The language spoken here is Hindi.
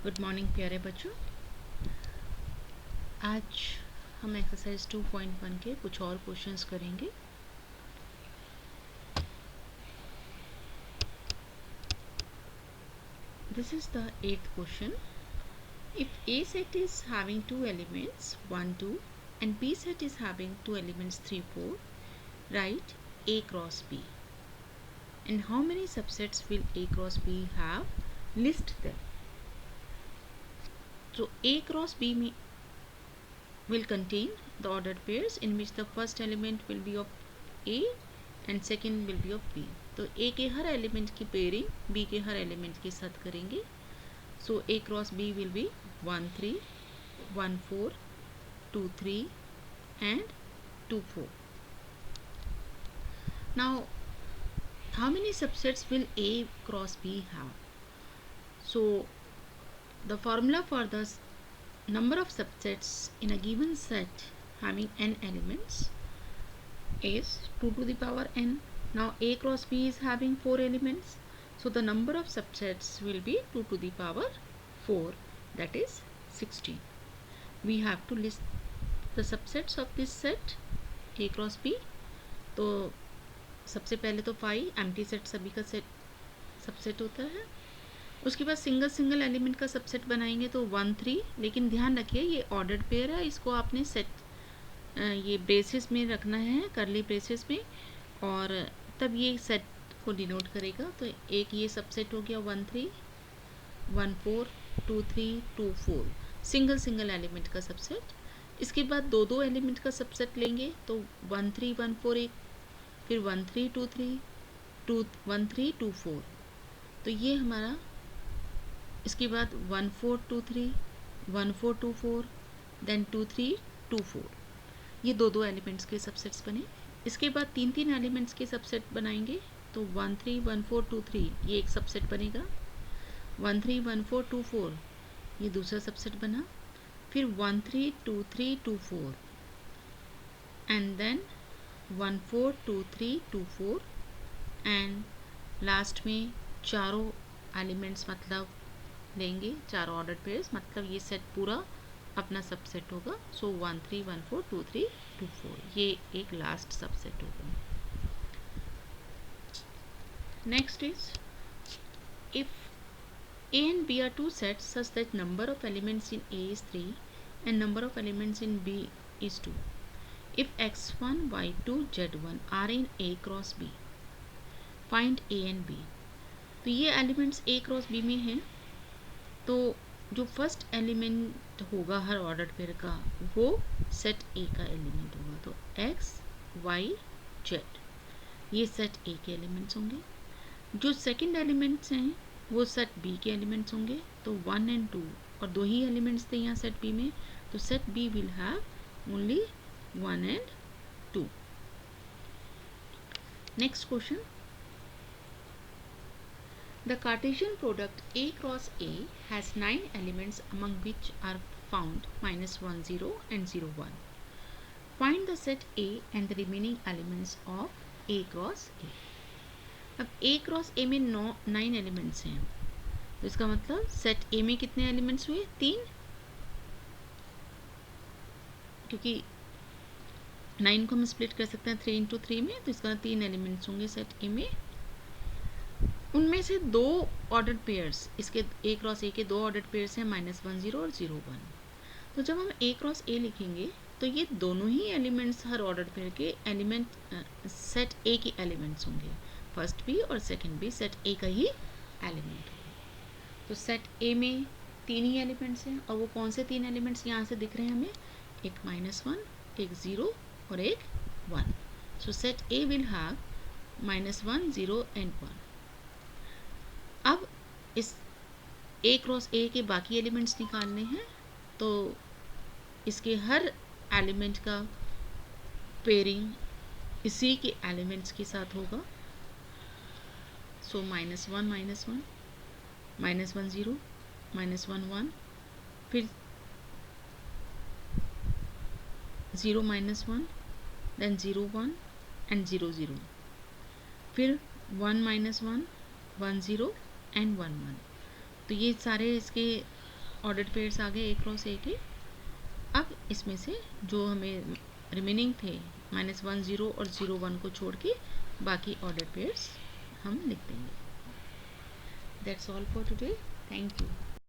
गुड मॉर्निंग प्यारे बच्चों। आज हम एक्सरसाइज 2.1 के कुछ और क्वेश्चंस करेंगे। This is the 8th question. If A set is having two elements 1 2 and B set is having two elements 3 4, write A cross B and how many subsets will A cross B have? List them. So A cross B will contain the ordered pairs in which the first element will be of A and second will be of B. तो A के हर एलिमेंट की पेयरिंग B के हर एलिमेंट के साथ करेंगे. So A cross B will be 1 3 1 4 2 3 and 2 4. Now how many subsets will A cross B have? So the formula for the number of subsets in a given set having n elements is 2 to the power n. Now A cross B is having 4 elements, so the number of subsets will be 2 to the power 4, that is 16. We have to list the subsets of this set A cross B. तो सबसे पहले तो 5 एम्प्टी सेट सभी का सबसेट होता है. उसके बाद सिंगल एलिमेंट का सबसेट बनाएंगे तो 1 3. लेकिन ध्यान रखिए ये ऑर्डर्ड पेयर है, इसको आपने सेट ये ब्रेसेस में रखना है, करली ब्रेसेस में, और तब ये सेट को डिनोट करेगा. तो एक ये सबसेट हो गया 1 3 1 4 2 3 2 4, सिंगल एलिमेंट का सबसेट. इसके बाद दो एलिमेंट का सबसेट लेंगे तो 1 3 1 4 एक, फिर 1 3 2 3 2 1 3 2 4. तो ये हमारा, इसके बाद 1 4 2 3 1 4 2 4 देन 2 3 2 4. ये दो एलिमेंट्स के सबसेट्स बने. इसके बाद तीन एलिमेंट्स के सबसेट बनाएंगे तो 1 3 1 4 2 3 ये एक सबसेट बनेगा. 1 3 1 4 2 4 ये दूसरा सबसेट बना. फिर 1 3 2 3 2 4 एंड देन 1 4 2 3 2 4 एंड लास्ट में चारों एलिमेंट्स मतलब लेंगे, चार ऑर्डर पेयर्स, मतलब ये सेट पूरा अपना सबसेट होगा. सो 1 3 1 4 2 3 2 4 ये एक लास्ट सबसेट होगा. Next is if A and B are two sets such that number of elements in A is 3 and number of elements in B is 2. If x1 y2 z1 are in A cross B, find A and B. तो ये एलिमेंट्स A क्रॉस B में हैं. तो जो फर्स्ट एलिमेंट होगा हर ऑर्डर पेयर का वो सेट A का एलिमेंट होगा. तो x y z ये सेट A के एलिमेंट्स होंगे. जो सेकंड एलिमेंट्स हैं वो सेट B के एलिमेंट्स होंगे. तो 1 and 2 और दो ही एलिमेंट्स थे यहाँ सेट B में, तो set B will have only 1 and 2. Next question. The Cartesian product A cross A has 9 elements among which are found -1 0 and 0 1. Find the set A and the remaining elements of A cross A. अब A क्रॉस A में 9 एलिमेंट्स हैं, तो इसका मतलब सेट A में कितने एलिमेंट्स हुए? 3, क्योंकि 9 को हम स्प्लिट कर सकते हैं 3 into 3 में, तो इसका 3 एलिमेंट्स होंगे सेट A में. उनमें से दो ऑर्डर्ड पेयर्स, इसके A क्रॉस A के दो ऑर्डर्ड पेयर्स हैं -1 0 और 0 1. तो जब हम A क्रॉस A लिखेंगे तो ये दोनों ही एलिमेंट्स हर ऑर्डर पेयर के एलिमेंट सेट A के एलिमेंट्स होंगे. फर्स्ट B और सेकंड B सेट A का ही एलिमेंट होगा. तो सेट A में 3 ही एलिमेंट्स हैं, और वो कौन से 3 एलिमेंट्स यहाँ से दिख रहे हैं हमें? एक -1, एक 0 और एक 1. सो set A will have -1 0 and 1. अब इस A क्रॉस A के बाकी एलिमेंट्स निकालने हैं, तो इसके हर एलिमेंट का पेयरिंग इसी के एलिमेंट्स के साथ होगा. सो -1 -1 -1 0 -1 1, फिर 0 -1 देन 0 1 एंड 0 0, फिर 1 -1 1 0 एंड 1 1. तो ये सारे इसके ऑर्डर्ड पेयर्स आ गए A क्रॉस A के। अब इसमें से जो हमें रिमेनिंग थे -1 0 और 0 1 को छोड़ के बाकी ऑर्डर्ड पेयर्स हम लिख देंगे। That's all for today. Thank you.